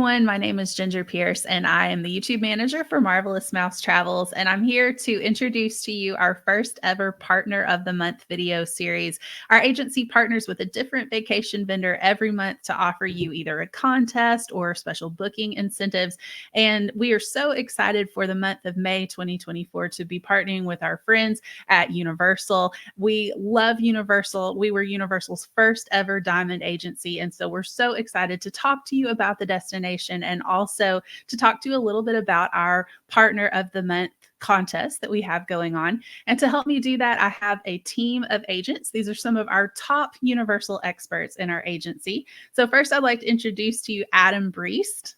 everyone. My name is Ginger Pierce, and I am the YouTube manager for Marvelous Mouse Travels. And I'm here to introduce to you our first ever Partner of the Month video series. Our agency partners with a different vacation vendor every month to offer you either a contest or special booking incentives. And we are so excited for the month of May 2024 to be partnering with our friends at Universal. We love Universal. We were Universal's first ever diamond agency. And so we're so excited to talk to you about the destination and also to talk to you a little bit about our Partner of the Month contest that we have going on. And to help me do that, I have a team of agents. These are some of our top Universal experts in our agency. So first, I'd like to introduce to you Adam Breest.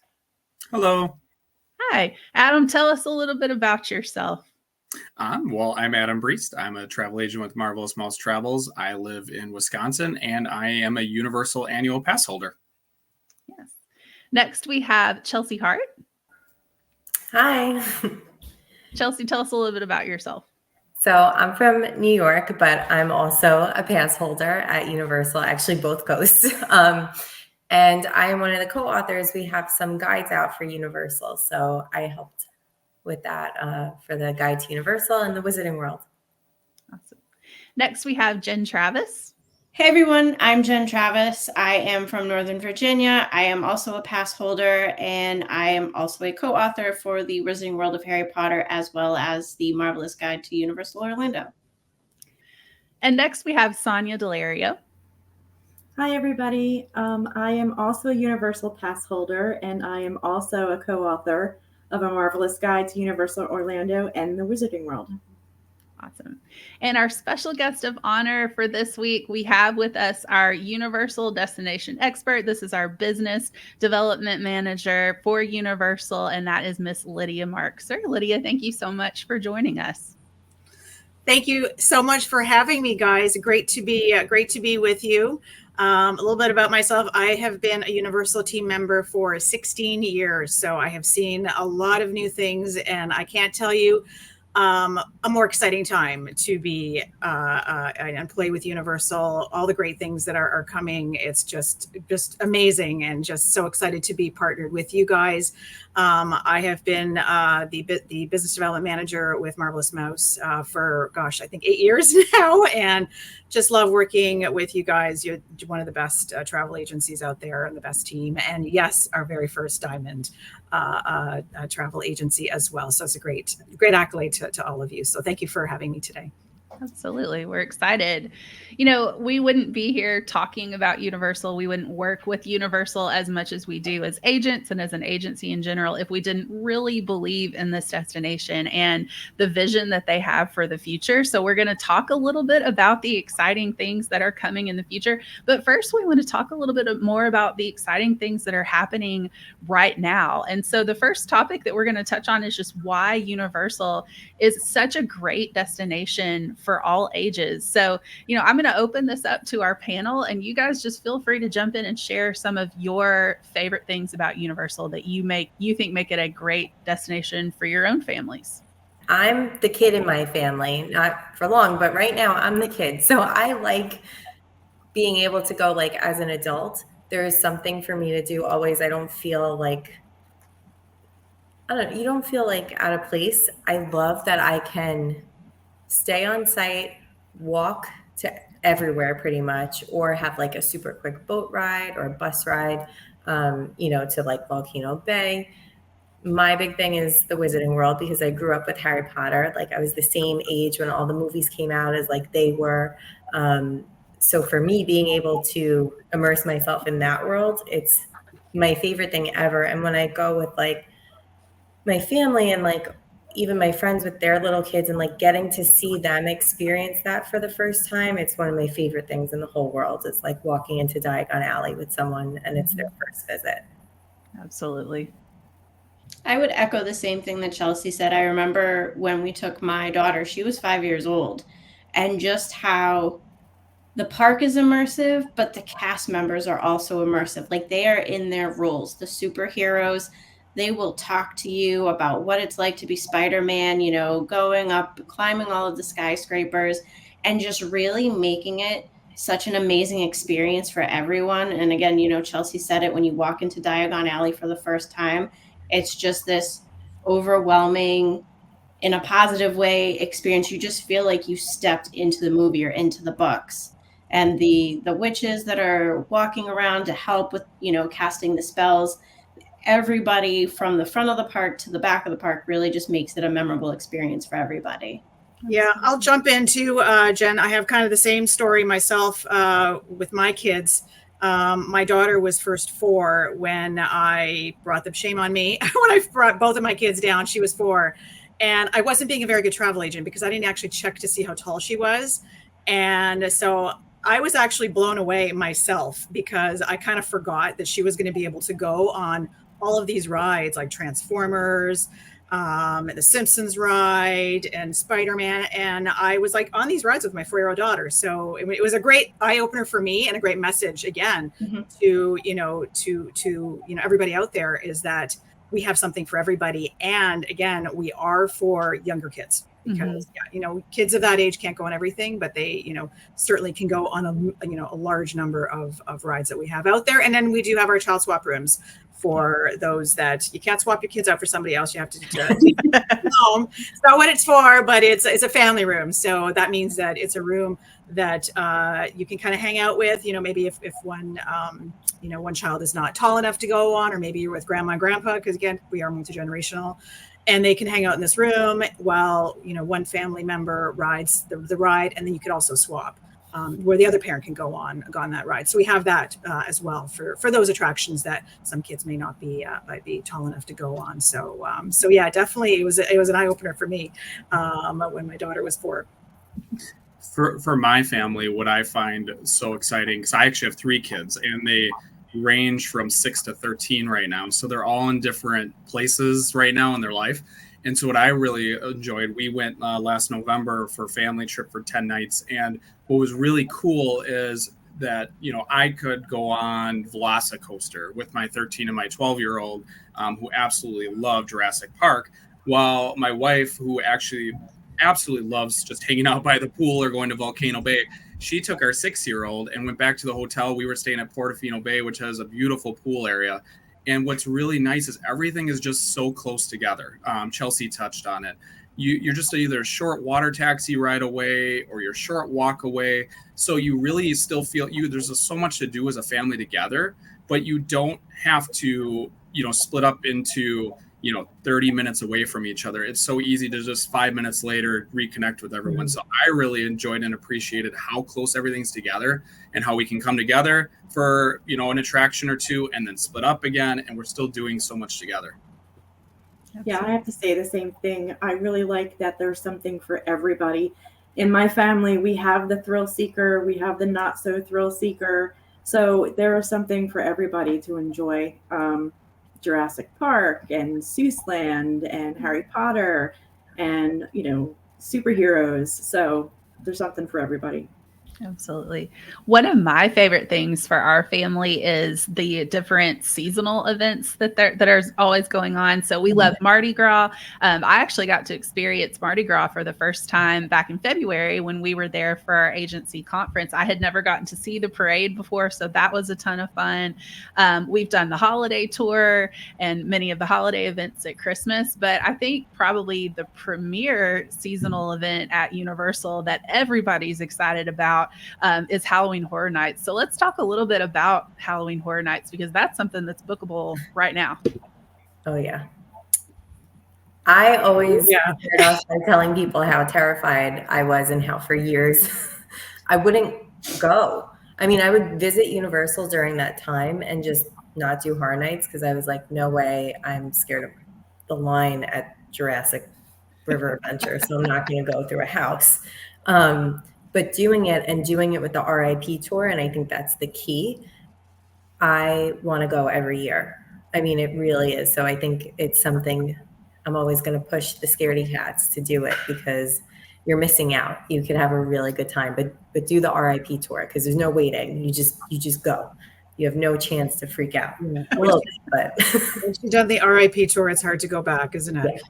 Hello. Hi, Adam, tell us a little bit about yourself. I'm Adam Breest. I'm a travel agent with Marvelous Mouse Travels. I live in Wisconsin, and I am a Universal annual pass holder. Yes. Next, we have Chelsea Hart. Hi. Chelsea, tell us a little bit about yourself. So I'm from New York, but I'm also a pass holder at Universal, actually both coasts. And I am one of the co-authors. We have some guides out for Universal. So I helped with that for the Guide to Universal and the Wizarding World. Awesome. Next, we have Jen Travis. Hey everyone, I'm Jen Travis. I am from Northern Virginia. I am also a pass holder, and I am also a co-author for the Wizarding World of Harry Potter, as well as the Marvelous Guide to Universal Orlando. And next, we have Sonia Delario. Hi, everybody. I am also a Universal pass holder, and I am also a co-author of A Marvelous Guide to Universal Orlando and the Wizarding World. Awesome. And our special guest of honor for this week, we have with us our Universal destination expert. This is our business development manager for Universal, and that is Miss Lydia Markser. Lydia, thank you so much for joining us. Thank you so much for having me, guys. Great to be with you. A little bit about myself. I have been a Universal team member for 16 years, so I have seen a lot of new things, and I can't tell you a more exciting time to be and play with Universal. All the great things that are coming. It's just amazing, and just so excited to be partnered with you guys. I have been the business development manager with Marvelous Mouse for, gosh, I think 8 years now, and just love working with you guys. You're one of the best travel agencies out there and the best team. And yes, our very first diamond travel agency as well. So it's a great accolade to all of you. So thank you for having me today. Absolutely. We're excited. You know, we wouldn't be here talking about Universal. We wouldn't work with Universal as much as we do as agents and as an agency in general if we didn't really believe in this destination and the vision that they have for the future. So we're going to talk a little bit about the exciting things that are coming in the future. But first, we want to talk a little bit more about the exciting things that are happening right now. And so the first topic that we're going to touch on is just why Universal is such a great destination for all ages. So, you know, I'm going to open this up to our panel, and you guys just feel free to jump in and share some of your favorite things about Universal that you think make it a great destination for your own families. I'm the kid in my family, not for long, but right now I'm the kid. So I like being able to go like as an adult. There is something for me to do always. I don't feel like, you don't feel like out of place. I love that I can stay on site, walk to everywhere pretty much, or have like a super quick boat ride or a bus ride, to like Volcano Bay. My big thing is the Wizarding World because I grew up with Harry Potter. Like I was the same age when all the movies came out as like they were. So for me, being able to immerse myself in that world, it's my favorite thing ever. And when I go with like my family and like even my friends with their little kids and like getting to see them experience that for the first time, it's one of my favorite things in the whole world. It's like walking into Diagon Alley with someone and it's their first visit. Absolutely. I would echo the same thing that Chelsea said. I remember when we took my daughter, she was 5 years old, and just how the park is immersive, but the cast members are also immersive. Like they are in their roles, the superheroes. They will talk to you about what it's like to be Spider-Man, going up, climbing all of the skyscrapers, and just really making it such an amazing experience for everyone. And again, you know, Chelsea said it, when you walk into Diagon Alley for the first time, it's just this overwhelming, in a positive way, experience. You just feel like you stepped into the movie or into the books. And the witches that are walking around to help with, you know, casting the spells, everybody from the front of the park to the back of the park really just makes it a memorable experience for everybody. Yeah, I'll jump into Jen. I have kind of the same story myself with my kids. My daughter was first 4 when I brought them, shame on me, when I brought both of my kids down. She was 4. And I wasn't being a very good travel agent because I didn't actually check to see how tall she was. And so I was actually blown away myself because I kind of forgot that she was going to be able to go on all of these rides like Transformers, the Simpsons ride, and Spider-Man. And I was like on these rides with my 4-year-old daughter. So it was a great eye-opener for me and a great message again to everybody out there, is that we have something for everybody. And again, we are for younger kids, because kids of that age can't go on everything, but they, certainly can go on a large number of rides that we have out there. And then we do have our child swap rooms for those that you can't swap your kids out for somebody else. You have to take them home. It's not what it's for, but it's a family room. So that means that it's a room that you can kind of hang out with, maybe if one, one child is not tall enough to go on, or maybe you're with grandma and grandpa, because again, we are multi-generational, and they can hang out in this room while, one family member rides the ride, and then you could also swap where the other parent can go on that ride. So we have that as well for those attractions that some kids may not be might be tall enough to go on. So yeah, definitely it was an eye opener for me when my daughter was 4. For my family, what I find so exciting, because I actually have 3 kids, and they range from 6 to 13 right now. So they're all in different places right now in their life. And so what I really enjoyed, we went last November for a family trip for 10 nights. And what was really cool is that, I could go on Velocicoaster with my 13 and my 12-year-old who absolutely love Jurassic Park, while my wife, who actually absolutely loves just hanging out by the pool or going to Volcano Bay, she took our 6-year-old and went back to the hotel. We were staying at Portofino Bay, which has a beautiful pool area. And what's really nice is everything is just so close together. Chelsea touched on it. You're just either a short water taxi ride away or you're short walk away. So you really still feel there's just so much to do as a family together, but you don't have to, split up into 30 minutes away from each other. It's so easy to just 5 minutes later reconnect with everyone. So I really enjoyed and appreciated how close everything's together, and how we can come together for, an attraction or 2 and then split up again. And we're still doing so much together. Yeah, I have to say the same thing. I really like that there's something for everybody. In my family, we have the thrill seeker, we have the not so thrill seeker. So there is something for everybody to enjoy. Jurassic Park and Seuss Land and Harry Potter and, superheroes. So there's something for everybody. Absolutely. One of my favorite things for our family is the different seasonal events that are always going on. So we love Mardi Gras. I actually got to experience Mardi Gras for the first time back in February when we were there for our agency conference. I had never gotten to see the parade before, so that was a ton of fun. We've done the holiday tour and many of the holiday events at Christmas, but I think probably the premier seasonal event at Universal that everybody's excited about is Halloween Horror Nights. So let's talk a little bit about Halloween Horror Nights, because that's something that's bookable right now. Oh, yeah. I always started off by telling people how terrified I was and how for years I wouldn't go. I mean, I would visit Universal during that time and just not do Horror Nights because I was like, no way, I'm scared of the line at Jurassic River Adventure, so I'm not going to go through a house. But doing it with the RIP tour, and I think that's the key, I want to go every year. I mean, it really is. So I think it's something I'm always going to push the scaredy cats to do it, because you're missing out. You could have a really good time, but do the RIP tour, because there's no waiting. You just go. You have no chance to freak out. A little bit, but once you've done the RIP tour, it's hard to go back, isn't it?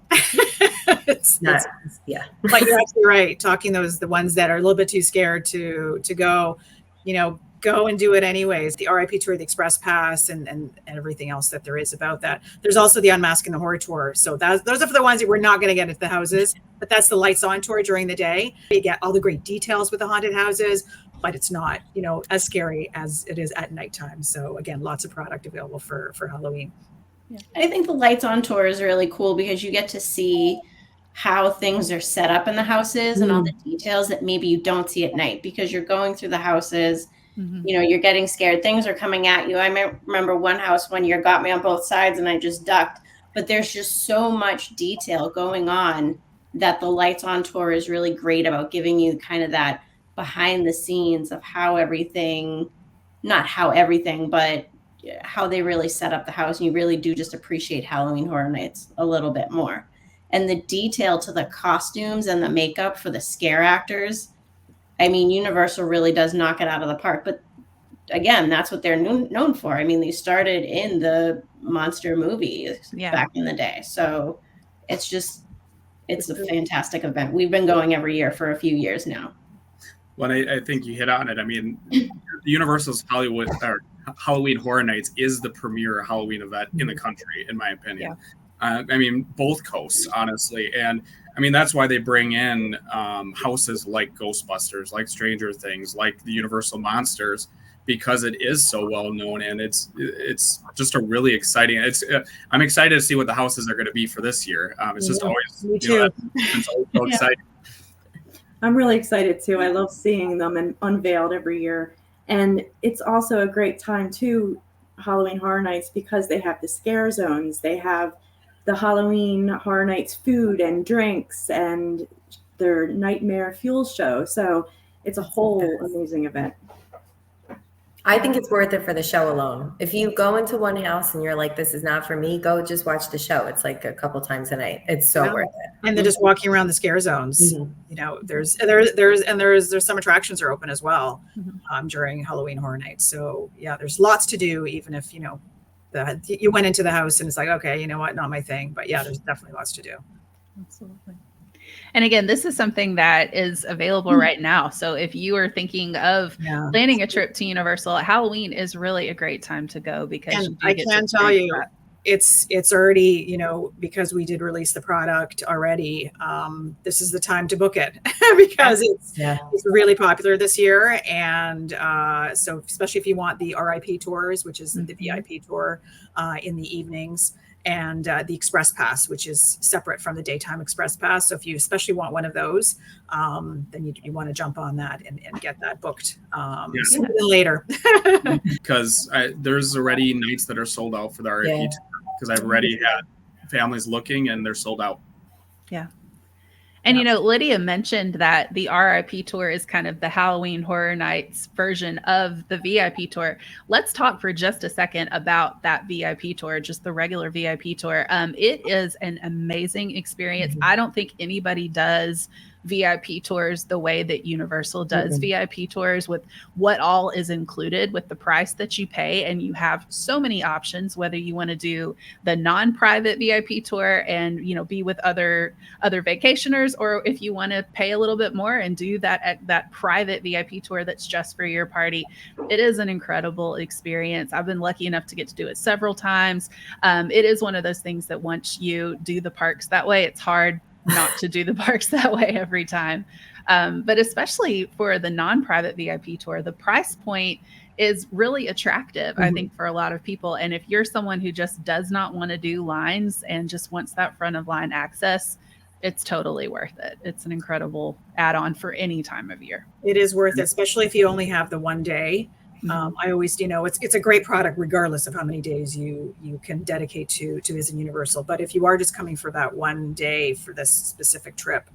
Yeah. But you're absolutely right. Talking the ones that are a little bit too scared to go. go and do it anyways. The RIP tour, the Express Pass, and everything else that there is about that. There's also the Unmasking the Horror tour. So those are for the ones that we're not going to get into the houses, but that's the lights on tour during the day. You get all the great details with the haunted houses, but it's not, as scary as it is at nighttime. So again, lots of product available for Halloween. Yeah. I think the lights on tour is really cool because you get to see how things are set up in the houses and all the details that maybe you don't see at night because you're going through the houses. You're getting scared. Things are coming at you. I remember one house one year got me on both sides and I just ducked. But there's just so much detail going on that the lights on tour is really great about giving you kind of that behind the scenes of how everything, not how everything, but how they really set up the house. And you really do just appreciate Halloween Horror Nights a little bit more. And the detail to the costumes and the makeup for the scare actors. I mean, Universal really does knock it out of the park. But again, that's what they're known for. I mean, they started in the monster movies back in the day. So it's a fantastic event. We've been going every year for a few years now. Well, I think you hit on it. I mean, Universal's Halloween Horror Nights is the premier Halloween event in the country, in my opinion. I mean, both coasts, honestly. And I mean, that's why they bring in houses like Ghostbusters, like Stranger Things, like the Universal Monsters, because it is so well known, and it's just a really exciting. I'm excited to see what the houses are going to be for this year. It's just always, me too. It's always so exciting. I'm really excited too. I love seeing them unveiled every year, and it's also a great time too, Halloween Horror Nights, because they have the scare zones. They have the Halloween Horror Nights food and drinks and their Nightmare Fuel show. So it's a whole amazing event. I think it's worth it for the show alone. If you go into one house and you're like, this is not for me, go just watch the show. It's like a couple times a night. It's so worth it. And then just walking around the scare zones. There's some attractions are open as well during Halloween Horror Nights. So yeah, there's lots to do, even if you went into the house and it's like, okay, you know what, not my thing. But yeah, there's definitely lots to do. Absolutely. And again, this is something that is available right now. So if you are thinking of planning a trip to Universal, Halloween is really a great time to go because I can tell you it's already, because we did release the product already. This is the time to book it because it's really popular this year. And so especially if you want the RIP tours, which is the VIP tour in the evenings, and the Express Pass, which is separate from the daytime Express Pass. So if you especially want one of those, then you want to jump on that and get that booked sooner than later. Because there's already nights that are sold out for the RIP because I've already had families looking and they're sold out. Yeah. And, Lydia mentioned that the RIP tour is kind of the Halloween Horror Nights version of the VIP tour. Let's talk for just a second about that VIP tour, just the regular VIP tour. It is an amazing experience. I don't think anybody does VIP tours the way that Universal does VIP tours, with what all is included with the price that you pay. And you have so many options, whether you want to do the non-private VIP tour and, be with other vacationers, or if you want to pay a little bit more and do that private VIP tour that's just for your party. It is an incredible experience. I've been lucky enough to get to do it several times. It is one of those things that once you do the parks that way, it's hard not to do the parks that way every time. But especially for the non-private VIP tour, the price point is really attractive, I think, for a lot of people. And if you're someone who just does not want to do lines and just wants that front of line access, it's totally worth it. It's an incredible add-on for any time of year. It is worth it, especially if you only have the one day. I always, it's a great product regardless of how many days you can dedicate to visit Universal. But if you are just coming for that one day for this specific trip,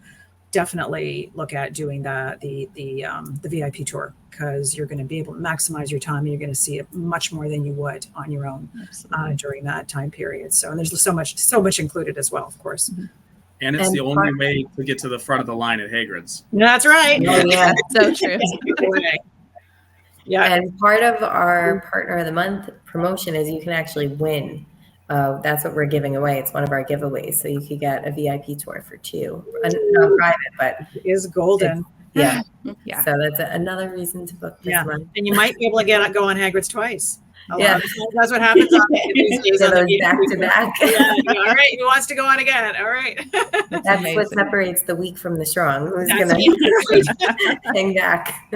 definitely look at doing the VIP tour, because you're going to be able to maximize your time and you're going to see it much more than you would on your own during that time period. So, and there's so much included as well, of course. And it's the only way to get to the front of the line at Hagrid's. That's right. Oh, yeah. So true. Yeah. And part of our Partner of the Month promotion is you can actually win. That's what we're giving away. It's one of our giveaways. So you could get a VIP tour for two. Not private, but it is golden. Yeah. Yeah. So that's another reason to book this Yeah. month. And you might be able to go on Hagrid's twice. Yeah. That's what happens on these days. So On the those beach. back to back. Yeah, all right, he wants to go on again. All right. That's amazing. what separates the weak from the strong. Who's That's going to hang back?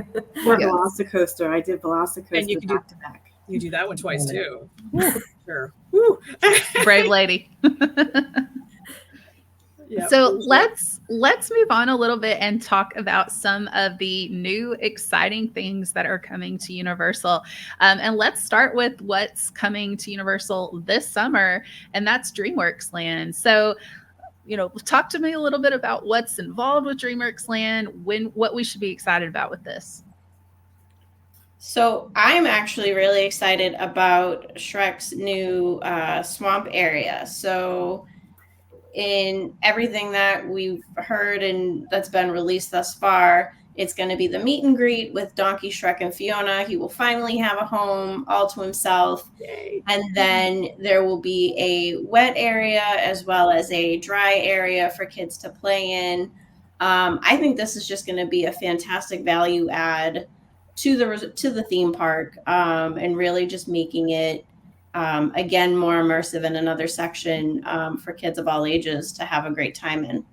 Or Yes. Velocicoaster. I did Velocicoaster And you can do- back to back. You do that one twice too. Sure. Woo. Brave lady. Yeah. So let's move on a little bit and talk about some of the new exciting things that are coming to Universal. And let's start with what's coming to Universal this summer, and that's DreamWorks Land. So, talk to me a little bit about what's involved with DreamWorks Land, what we should be excited about with this. So I'm actually really excited about Shrek's new swamp area. So in everything that we've heard and that's been released thus far, it's going to be the meet and greet with Donkey, Shrek, and Fiona. He will finally have a home all to himself. Yay. And then there will be a wet area as well as a dry area for kids to play in. I think this is just going to be a fantastic value add to the theme park, and really just making it again more immersive in another section for kids of all ages to have a great time in.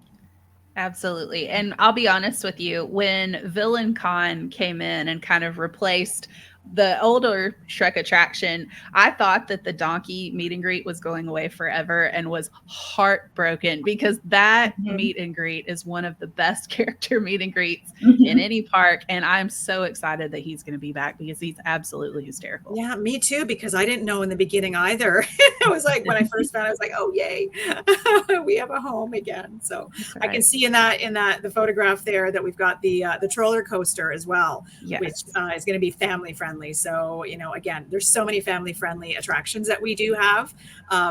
Absolutely. And I'll be honest with you, when Villain Con came in and kind of replaced the older Shrek attraction, I thought that the donkey meet and greet was going away forever and was heartbroken, because that meet and greet is one of the best character meet and greets in any park. And I'm so excited that he's going to be back, because he's absolutely hysterical. Yeah, me too, because I didn't know in the beginning either. It was like when I first found it, I was like, oh yay, we have a home again. So That's I can right. see in that the photograph there that we've got the troller coaster as well, Yes. which is going to be family friendly. So again, there's so many family friendly attractions that we do have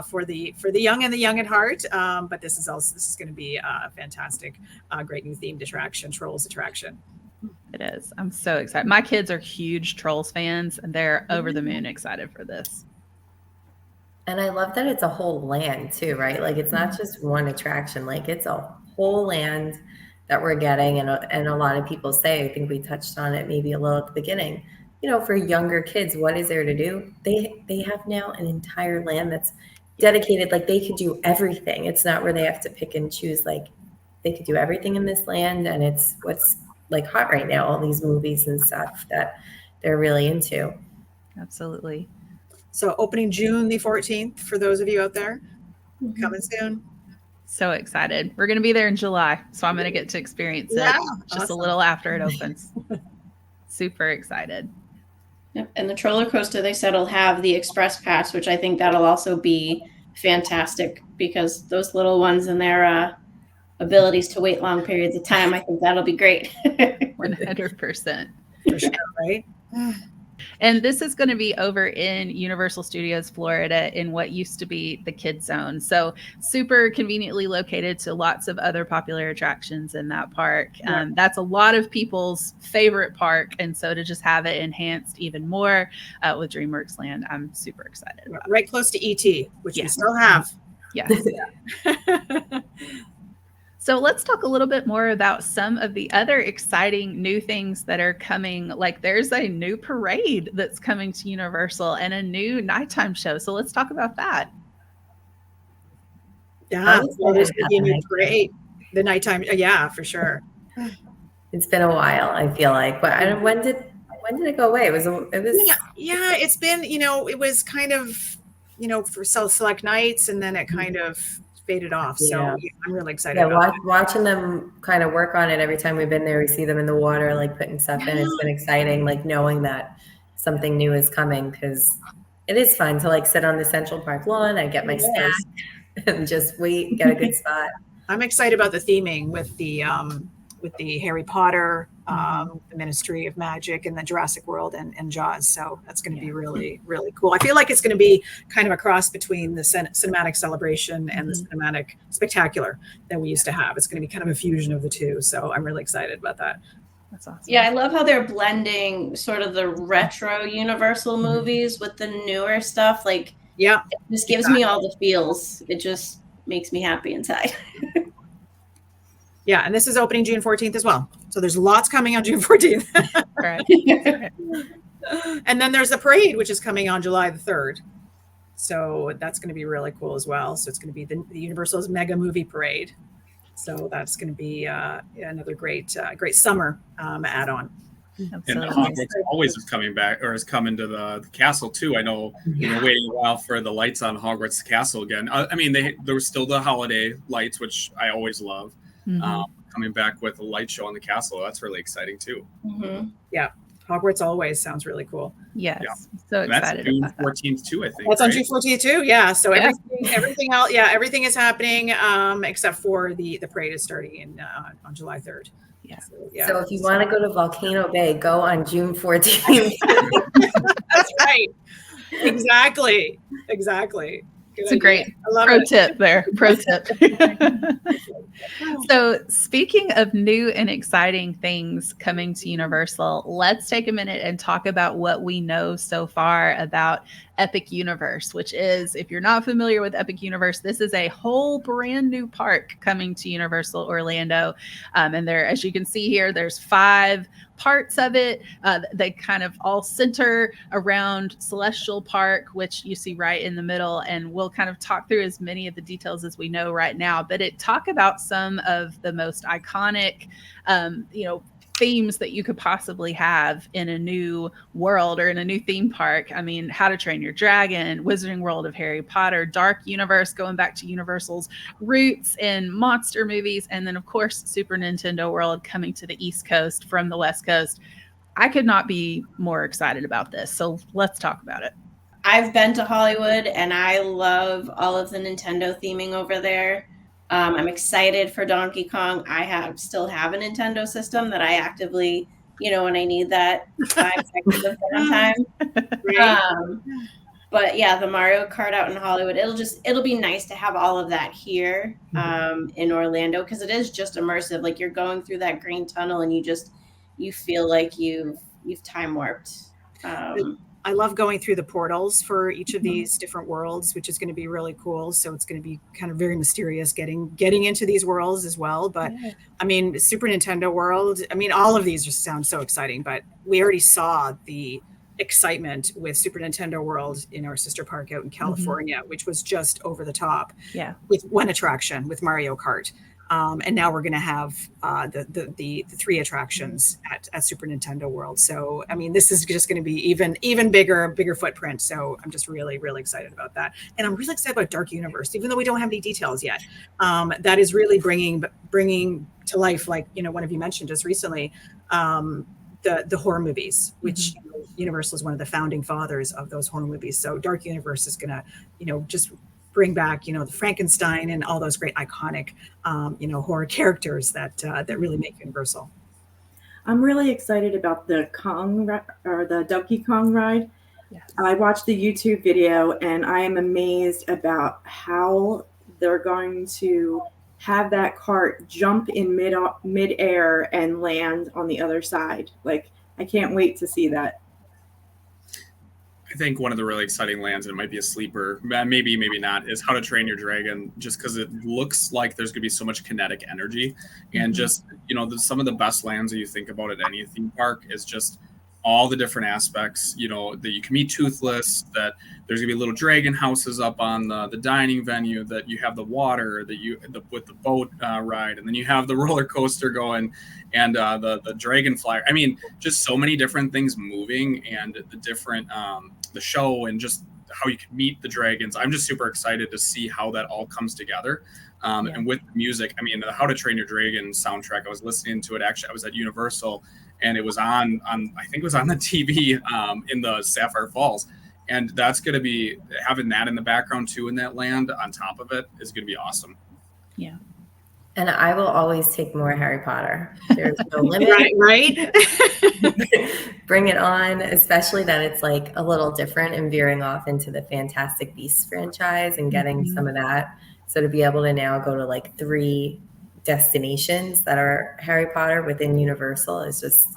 for the young and the young at heart. But this is going to be a fantastic, great new themed attraction, Trolls attraction. It is. I'm so excited. My kids are huge Trolls fans, and they're over the moon excited for this. And I love that it's a whole land too, right? Like it's not just one attraction, like it's a whole land that we're getting. And a lot of people say, I think we touched on it maybe a little at the beginning, for younger kids, what is there to do? They have now an entire land that's dedicated, like they could do everything. It's not where they have to pick and choose, like they could do everything in this land. And it's what's like hot right now, all these movies and stuff that they're really into. Absolutely. So opening June the 14th for those of you out there, coming soon. So excited. We're going to be there in July, so I'm going to get to experience it just awesome. a little after it opens. Super excited. Yep. And the roller coaster, they said, will have the express pass, which I think that'll also be fantastic, because those little ones and their abilities to wait long periods of time, I think that'll be great. 100%. For sure, right? And this is going to be over in Universal Studios Florida, in what used to be the Kids Zone. So super conveniently located to lots of other popular attractions in that park. That's a lot of people's favorite park. And so to just have it enhanced even more with DreamWorks Land, I'm super excited about. Right close to ET, which we Yes. still have. Yes. So let's talk a little bit more about some of the other exciting new things that are coming. Like there's a new parade that's coming to Universal and a new nighttime show. So let's talk about that. Yeah, Oh, there's going to be a new nighttime. parade. The nighttime, yeah, for sure. It's been a while, I feel like. But when did it go away? It was Yeah, it's been, it was kind of, for select nights, and then it kind of faded off. So Yeah. I'm really excited Yeah, about watching them kind of work on it. Every time we've been there, we see them in the water, like putting stuff in. It's been exciting, like knowing that something new is coming, because it is fun to like sit on the Central Park lawn and get my snack and just wait, get a good spot. I'm excited about the theming with the Harry Potter, the Ministry of Magic, and the Jurassic World and Jaws. So that's going to be really, really cool. I feel like it's going to be kind of a cross between the cinematic celebration and the cinematic spectacular that we used to have. It's going to be kind of a fusion of the two. So I'm really excited about that. That's awesome. Yeah, I love how they're blending sort of the retro Universal movies with the newer stuff. Like, Yeah. it just gives me all the feels. It just makes me happy inside. Yeah, and this is opening June 14th as well. So there's lots coming on June 14th. Right. And then there's the parade, which is coming on July the 3rd. So that's going to be really cool as well. So it's going to be the Universal's Mega Movie Parade. So that's going to be another great summer add-on. And Absolutely. Hogwarts always is coming back, or is coming to the castle too. I know we've been waiting a while for the lights on Hogwarts Castle again. I mean, there was still the holiday lights, which I always love. Mhm. Coming back with a light show on the castle, that's really exciting too. Mhm. Yeah, Hogwarts always sounds really cool. Yes. Yeah. So And that's excited June about that. 14th too, I think. That's on right? June 14th too. Yeah. So Yeah. everything else, everything is happening except for the parade is starting on July 3rd. Yeah. So if you want to go to Volcano Bay, go on June 14th. That's right. Exactly. Good It's a idea. great I love pro it. tip there. Pro tip. So, speaking of new and exciting things coming to Universal, let's take a minute and talk about what we know so far about Epic Universe, which is, if you're not familiar with Epic Universe, this is a whole brand new park coming to Universal Orlando. And there, as you can see here, there's 5 parts of it. They kind of all center around Celestial Park, which you see right in the middle. And we'll kind of talk through as many of the details as we know right now. But it talk about some of the most iconic, themes that you could possibly have in a new world or in a new theme park. I mean, How to Train Your Dragon, Wizarding World of Harry Potter, Dark Universe, going back to Universal's roots in monster movies, and then of course Super Nintendo World coming to the East Coast from the West Coast. I could not be more excited about this. So let's talk about it. I've been to Hollywood and I love all of the Nintendo theming over there. I'm excited for Donkey Kong. I still have a Nintendo system that I actively, when I need that 5 seconds of downtime. But yeah, the Mario Kart out in Hollywood, it'll be nice to have all of that here in Orlando, because it is just immersive. Like, you're going through that green tunnel and you feel like you've time warped. I love going through the portals for each of these different worlds, which is going to be really cool. So it's going to be kind of very mysterious getting into these worlds as well. But I mean, Super Nintendo World, I mean, all of these just sound so exciting, but we already saw the excitement with Super Nintendo World in our sister park out in California, which was just over the top. Yeah. With one attraction with Mario Kart. And now we're going to have the 3 attractions at Super Nintendo World. So, I mean, this is just going to be even bigger footprint. So I'm just really, really excited about that. And I'm really excited about Dark Universe, even though we don't have any details yet. That is really bringing to life, like, one of you mentioned just recently, the horror movies, which Universal is one of the founding fathers of those horror movies. So Dark Universe is going to, just bring back, the Frankenstein and all those great iconic, horror characters that really make Universal. I'm really excited about the Donkey Kong ride. Yes. I watched the YouTube video and I am amazed about how they're going to have that cart jump in mid-air and land on the other side. Like, I can't wait to see that. I think one of the really exciting lands, and it might be a sleeper, maybe not, is How to Train Your Dragon, just because it looks like there's going to be so much kinetic energy. And just, some of the best lands that you think about at any theme park is just all the different aspects, that you can meet Toothless, that there's gonna be little dragon houses up on the dining venue, that you have the water, with the boat ride, and then you have the roller coaster going, and the dragonfly. I mean, just so many different things moving, and the different the show, and just how you can meet the dragons. I'm just super excited to see how that all comes together. And with music, I mean, the How to Train Your Dragon soundtrack, I was listening to it. Actually, I was at Universal, and it was on I think it was on the TV in the Sapphire Falls. And that's going to be, having that in the background too, in that land on top of it, is going to be awesome. Yeah. And I will always take more Harry Potter. There's no limit. Right. Bring it on, especially that it's like a little different and veering off into the Fantastic Beasts franchise and getting some of that. So to be able to now go to like 3 destinations that are Harry Potter within Universal is just,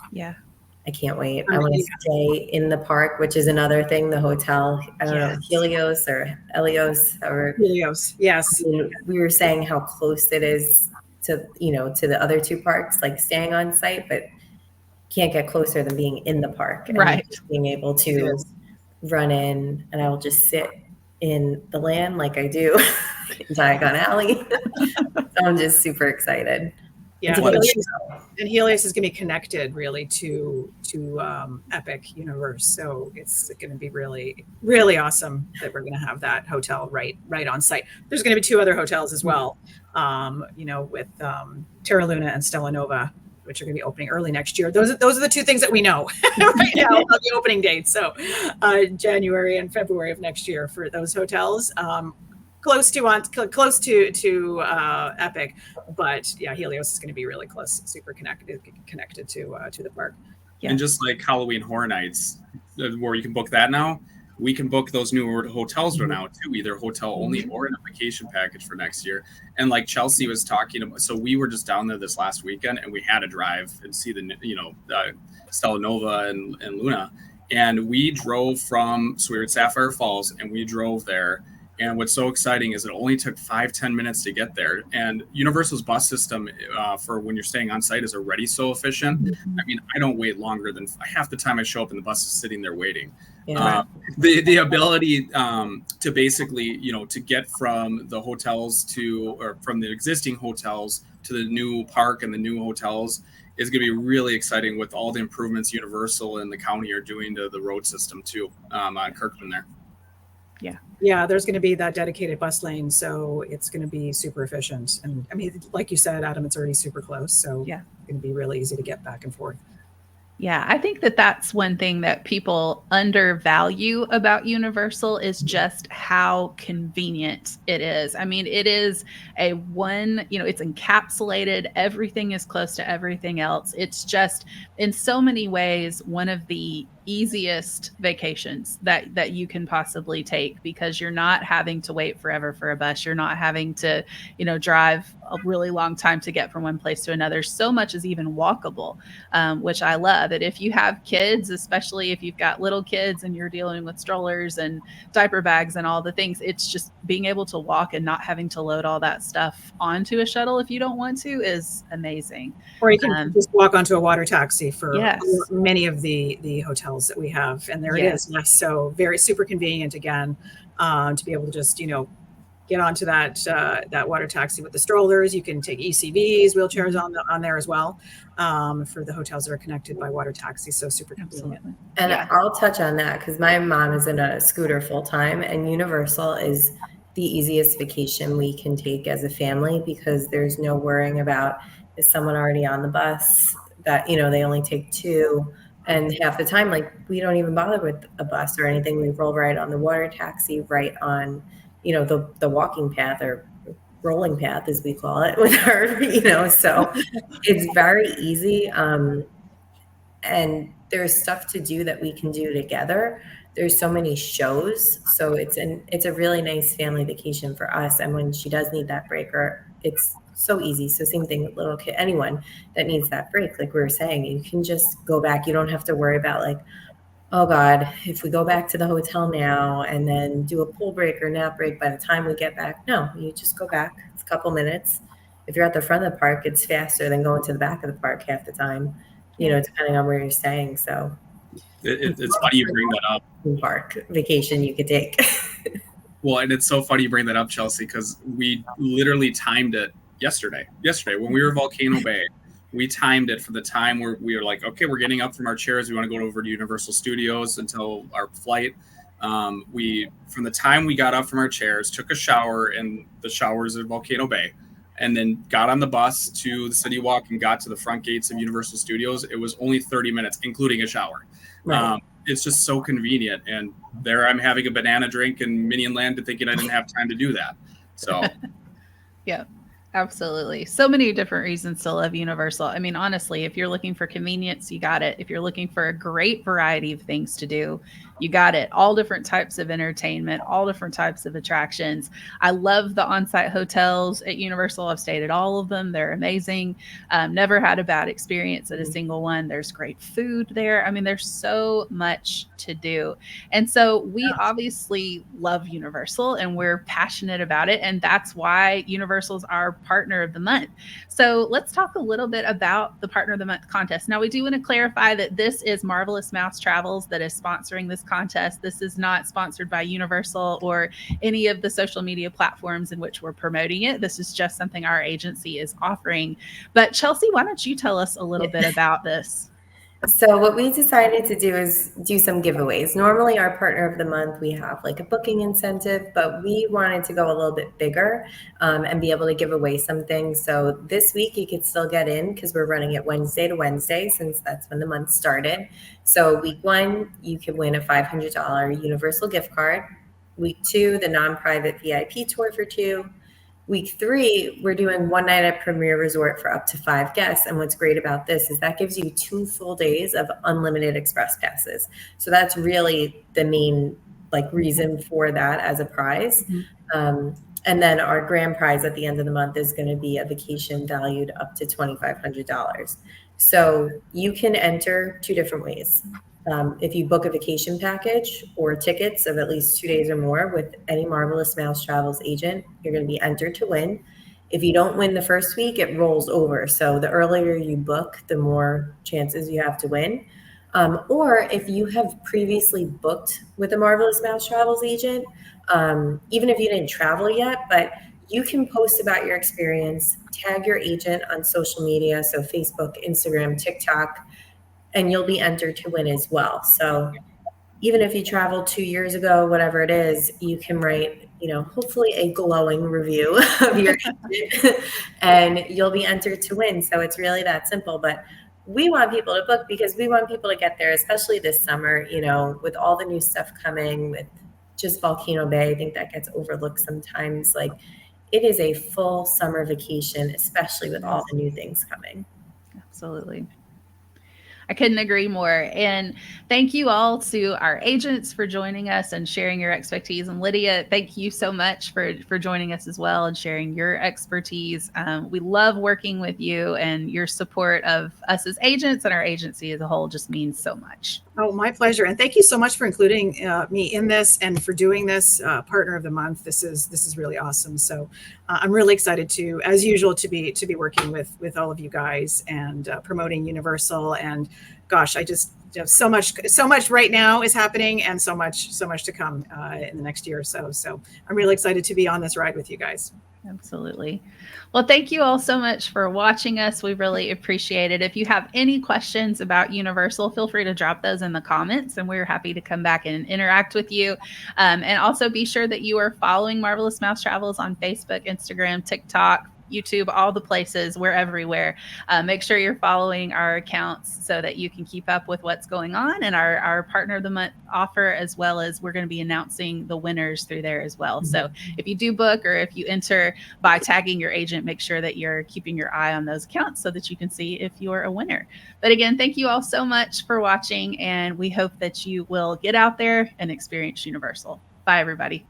I can't wait. I want to stay in the park, which is another thing, the hotel, I don't know, Helios or Elios. Helios, yes. We were saying how close it is to, you know, to the other two parks, like staying on site, but can't get closer than being in the park. And Right. being able to run in, and I will just sit in the land like I do in Diagon Alley. So I'm just super excited. Yeah, And to get and Helios is going to be connected really to Epic Universe, so it's going to be really, really awesome that we're going to have that hotel right on site. There's going to be 2 other hotels as well, you know, with Terra Luna and Stella Nova, which are going to be opening early next year. Those are the 2 things that we know right now about the opening dates. So January and February of next year for those hotels. Close to Epic, but yeah, Helios is going to be really close, super connected to the park. Yeah. And just like Halloween Horror Nights, where you can book that now, we can book those new hotels now too, either hotel only or in a vacation package for next year. And like Chelsea was talking about, so we were just down there this last weekend, and we had to drive and see the, you know, Stella Nova and Luna, and we drove so we were at Sapphire Falls, and we drove there. And what's so exciting is it only took 5-10 minutes to get there. And Universal's bus system for when you're staying on site is already so efficient. I mean, I don't wait longer than half the time I show up and the bus is sitting there waiting. Yeah. The ability to basically, you know, to get from the hotels or from the existing hotels to the new park and the new hotels is going to be really exciting with all the improvements Universal and the county are doing to the road system too on Kirkman there. Yeah, there's going to be that dedicated bus lane, so it's going to be super efficient. And I mean, like you said, Adam, it's already super close, so Yeah. it's going to be really easy to get back and forth. Yeah, I think that that's one thing that people undervalue about Universal is just how convenient it is. I mean, it is you know, it's encapsulated. Everything is close to everything else. It's just in so many ways one of the easiest vacations that you can possibly take, because you're not having to wait forever for a bus. You're not having to, you know, drive a really long time to get from one place to another. So much is even walkable, which I love. That if you have kids, especially if you've got little kids and you're dealing with strollers and diaper bags and all the things, it's just being able to walk and not having to load all that stuff onto a shuttle if you don't want to is amazing. Or you can just walk onto a water taxi for Yes. many of the hotels that we have, and there Yes. it is. Yes, so very super convenient again, to be able to just, you know, get onto that water taxi with the strollers. You can take ECVs, wheelchairs on there as well, for the hotels that are connected by water taxi. So super convenient. Absolutely. And Yeah. I'll touch on that because my mom is in a scooter full time, and Universal is the easiest vacation we can take as a family because there's no worrying about, is someone already on the bus, that, you know, they only take 2. And half the time, like, we don't even bother with a bus or anything. We roll right on the water taxi, right on, you know, the walking path or rolling path, as we call it, with her, you know, so it's very easy. And there's stuff to do that we can do together. There's so many shows. So it's a really nice family vacation for us. And when she does need that breaker, it's so easy. So same thing with little kid, anyone that needs that break, like we were saying, you can just go back. You don't have to worry about like, oh God, if we go back to the hotel now and then do a pool break or nap break by the time we get back. No, you just go back. It's a couple minutes. If you're at the front of the park, it's faster than going to the back of the park half the time, you know, depending on where you're staying. So It's funny you bring that up. Park vacation you could take. Well, and it's so funny you bring that up, Chelsea, because we literally timed it yesterday when we were Volcano Bay. We timed it for the time where we were like, okay, we're getting up from our chairs. We want to go over to Universal Studios until our flight. From the time we got up from our chairs, took a shower in the showers at Volcano Bay, and then got on the bus to the City Walk and got to the front gates of Universal Studios. It was only 30 minutes, including a shower. Right. It's just so convenient. And there I'm having a banana drink in Minion Land thinking I didn't have time to do that. So Yeah, absolutely. So many different reasons to love Universal. I mean, honestly, if you're looking for convenience, you got it. If you're looking for a great variety of things to do, You got it. All different types of entertainment, all different types of attractions. I love the on-site hotels at Universal. I've stayed at all of them. They're amazing. Never had a bad experience at a single one. There's great food there. I mean, there's so much to do. And so we obviously love Universal and we're passionate about it. And that's why Universal's our partner of the month. So let's talk a little bit about the partner of the month contest. Now, we do want to clarify that this is Marvelous Mouse Travels that is sponsoring this contest. This is not sponsored by Universal or any of the social media platforms in which we're promoting it. This is just something our agency is offering. But Chelsea, why don't you tell us a little bit about this? So what we decided to do is do some giveaways. Normally our partner of the month, we have like a booking incentive, but we wanted to go a little bit bigger and be able to give away some things. So this week you could still get in because we're running it Wednesday to Wednesday since that's when the month started. So week 1, you can win a $500 Universal gift card. Week 2, the non-private VIP tour for 2. Week 3, we're doing one night at Premier Resort for up to 5 guests. And what's great about this is that gives you 2 full days of unlimited express passes. So that's really the main reason for that as a prize. And then our grand prize at the end of the month is going to be a vacation valued up to $2,500. So you can enter 2 different ways. If you book a vacation package or tickets of at least 2 days or more with any Marvelous Mouse Travels agent, you're going to be entered to win. If you don't win the first week, it rolls over. So the earlier you book, the more chances you have to win. Or if you have previously booked with a Marvelous Mouse Travels agent, even if you didn't travel yet, but you can post about your experience, tag your agent on social media, so Facebook, Instagram, TikTok, and you'll be entered to win as well. So even if you traveled 2 years ago, whatever it is, you can write, hopefully a glowing review of your agent and you'll be entered to win. So it's really that simple. But we want people to book because we want people to get there, especially this summer, with all the new stuff coming with just Volcano Bay. I think that gets overlooked sometimes. It is a full summer vacation, especially with all the new things coming. Absolutely. I couldn't agree more. And thank you all to our agents for joining us and sharing your expertise. And Lydia, thank you so much for joining us as well and sharing your expertise. We love working with you, and your support of us as agents and our agency as a whole just means so much. Oh, my pleasure. And thank you so much for including me in this and for doing this partner of the month. This is really awesome. So I'm really excited to, as usual, to be working with all of you guys and promoting Universal. And gosh, I just so much right now is happening, and so much to come in the next year or so. So I'm really excited to be on this ride with you guys. Absolutely. Well, thank you all so much for watching us. We really appreciate it. If you have any questions about Universal, feel free to drop those in the comments, and we're happy to come back and interact with you. And also be sure that you are following Marvelous Mouse Travels on Facebook, Instagram, TikTok, YouTube, all the places. We're everywhere. Make sure you're following our accounts so that you can keep up with what's going on and our partner of the month offer, as well as we're going to be announcing the winners through there as well. So if you do book or if you enter by tagging your agent, make sure that you're keeping your eye on those accounts so that you can see if you're a winner. But again, thank you all so much for watching, and we hope that you will get out there and experience Universal. Bye, everybody.